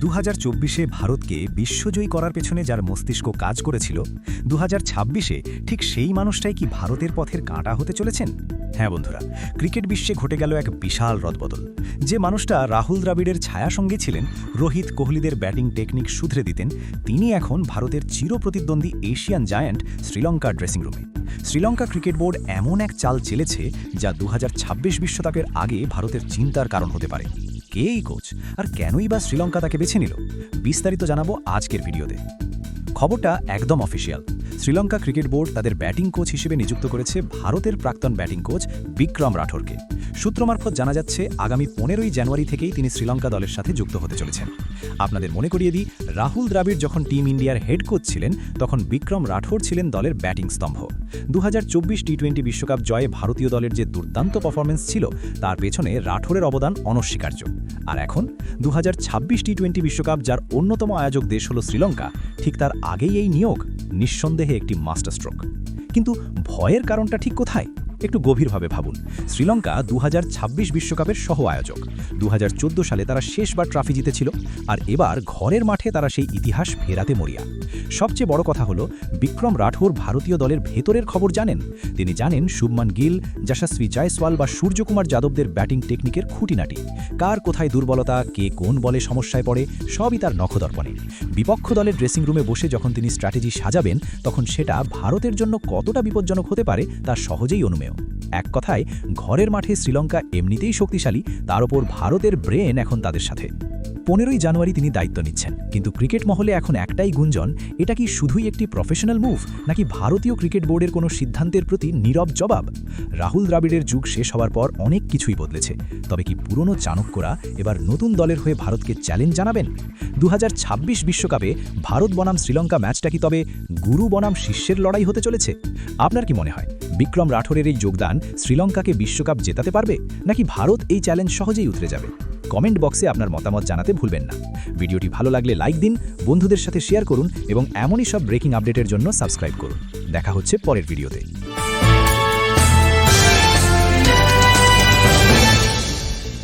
2024-এ ভারতকে বিশ্বজয়ী করার পেছনে যার মস্তিষ্ক কাজ করেছিল 2026-এ ঠিক সেই মানুষটাই কি ভারতের পথের কাঁটা হতে চলেছেন? হ্যাঁ বন্ধুরা, ক্রিকেট বিশ্বে ঘটে গেল এক বিশাল রদবদল। যে মানুষটা রাহুল দ্রাবিড়ের ছায়াসঙ্গী ছিলেন, রোহিত কোহলিদের ব্যাটিং টেকনিক শুধরে দিতেন, তিনি এখন ভারতের চিরপ্রতিদ্বন্দ্বী এশিয়ান জায়ান্ট শ্রীলঙ্কার ড্রেসিং রুমে। শ্রীলঙ্কা ক্রিকেট বোর্ড এমন এক চাল চেলেছে যা 2026 বিশ্বকাপের আগে ভারতের চিন্তার কারণ হতে পারে। কে এই কোচ, আর কেনই বা শ্রীলঙ্কা তাকে বেছে নিল? বিস্তারিত জানাবো আজকের ভিডিওতে। খবরটা একদম অফিসিয়াল। শ্রীলঙ্কা ক্রিকেট বোর্ড তাদের ব্যাটিং কোচ হিসেবে নিযুক্ত করেছে ভারতের প্রাক্তন ব্যাটিং কোচ বিক্রম রাঠোরকে। সূত্র মারফত জানা যাচ্ছে আগামী 15ই জানুয়ারি থেকেই তিনি শ্রীলঙ্কা দলের সাথে যুক্ত হতে চলেছেন। আপনাদের মনে করিয়ে দিই, রাহুল দ্রাবিড় যখন টিম ইন্ডিয়ার হেড কোচ ছিলেন তখন বিক্রম রাঠোর ছিলেন দলের ব্যাটিং স্তম্ভ। 2024 টি-20 বিশ্বকাপ জয়ে ভারতীয় দলের যে দুর্দান্ত পারফরমেন্স ছিল তার পেছনে রাঠোরের অবদান অনস্বীকার্য। আর এখন 2026 টি-20 বিশ্বকাপ যার অন্যতম আয়োজক দেশ হল শ্রীলঙ্কা, ঠিক তার আগেই এই নিয়োগ নিঃসন্দেহে একটি মাস্টার স্ট্রোক। কিন্তু ভয়ের কারণটা ঠিক কোথায়? একটু গভীরভাবে ভাবুন। শ্রীলঙ্কা 2026 বিশ্বকাপের সহ আয়োজক। 2014 সালে তারা শেষবার ট্রফি জিতেছিল, আর এবার ঘরের মাঠে তারা সেই ইতিহাস ফেরাতে মরিয়া। সবচেয়ে বড় কথা হলো, বিক্রম রাঠোর ভারতীয় দলের ভেতরের খবর জানেন। তিনি জানেন শুভমান গিল, যশস্বী জয়সওয়াল বা সূর্যকুমার যাদবদের ব্যাটিং টেকনিকের খুঁটিনাটি। কার কোথায় দুর্বলতা, কে কোন বলে সমস্যায় পড়ে, সবই তার নখদর্পণে। বিপক্ষ দলের ড্রেসিং রুমে বসে যখন তিনি স্ট্র্যাটেজি সাজাবেন, তখন সেটা ভারতের জন্য কতটা বিপজ্জনক হতে পারে তা সহজেই অনুমেয়। এক কথায়, ঘরের মাঠে শ্রীলঙ্কা এমনিতেই শক্তিশালী, তার ওপর ভারতের ব্রেন এখন তাদের সাথে। 15ই জানুয়ারি তিনি দায়িত্ব নিচ্ছেন, কিন্তু ক্রিকেট মহলে এখন একটাই গুঞ্জন, এটা কি শুধুই একটি প্রফেশনাল মুভ, নাকি ভারতীয় ক্রিকেট বোর্ডের কোনো সিদ্ধান্তের প্রতি নীরব জবাব? রাহুল দ্রাবিড়ের যুগ শেষ হওয়ার পর অনেক কিছুই বদলেছে, তবে কি পুরনো চাণক্যরা এবার নতুন দলের হয়ে ভারতকে চ্যালেঞ্জ জানাবেন? 2026 বিশ্বকাপে ভারত বনাম শ্রীলঙ্কা ম্যাচটা কি তবে গুরু বনাম শিষ্যের লড়াই হতে চলেছে? আপনার কি মনে হয়, বিক্রম রাঠোরের এই যোগদান শ্রীলঙ্কাকে বিশ্বকাপ জেতাতে পারবে, নাকি ভারত এই চ্যালেঞ্জ সহজেই উতরে যাবে? কমেন্ট বক্সে আপনার মতামত জানাতে ভুলবেন না। ভিডিওটি ভালো লাগলে লাইক দিন, বন্ধুদের সাথে শেয়ার করুন এবং এমনই সব ব্রেকিং আপডেটের জন্য সাবস্ক্রাইব করুন। দেখা হচ্ছে পরের ভিডিওতে।